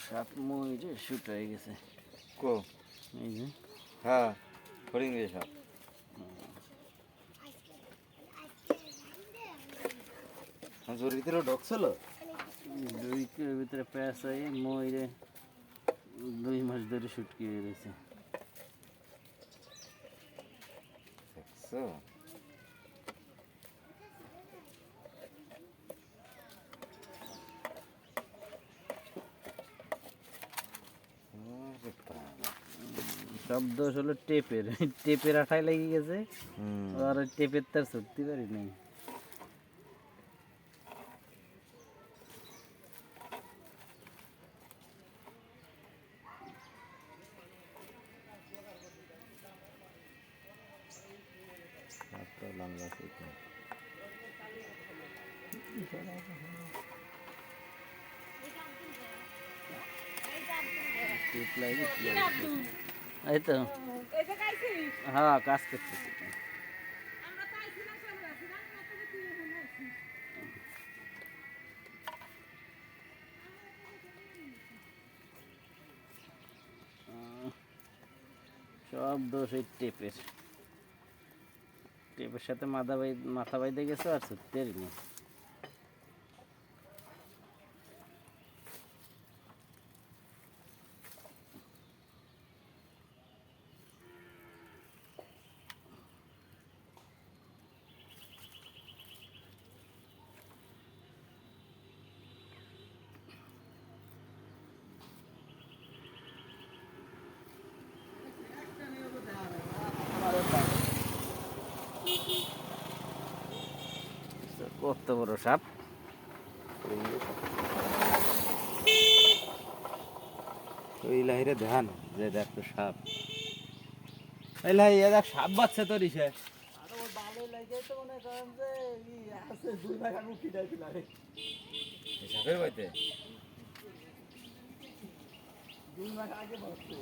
সাপ ময়ূরে শুট হয়ে গেছে। কো এই যে হ্যাঁ হরিণ গে সাপ জোর ভিতরে ঢকছিল 2 কিলোর ভিতরে প্যাঁচ হয়ে ময়ূরে 2 মাস ধরে শুটকি হয়ে রয়েছে। দেখছো সব দোষ হলো টেপের টেপের আঠায় লেগে গেছে। আর ওই টেপের তার সত্যি পারি নাই। লঙ্কা টেপ লাগে এই তো হ্যাঁ কাজ করতেছি। সব দোষ এই টেপের সাথে মাথা বাইতে গেছে আর সত্যি নেই। কত বড় সাপ! ওই লাহিরে ধ্যান যে দেখতো সাপ এই লাই এ দেখ সাপ বাচ্চা তো রিসে আর ওর বালে লাগে তো মনে করেন যে আছে 2 ভাগ আমি উঠিয়ে দিলাম সাপের বাইতে 2 ভাগ আগে বসছে।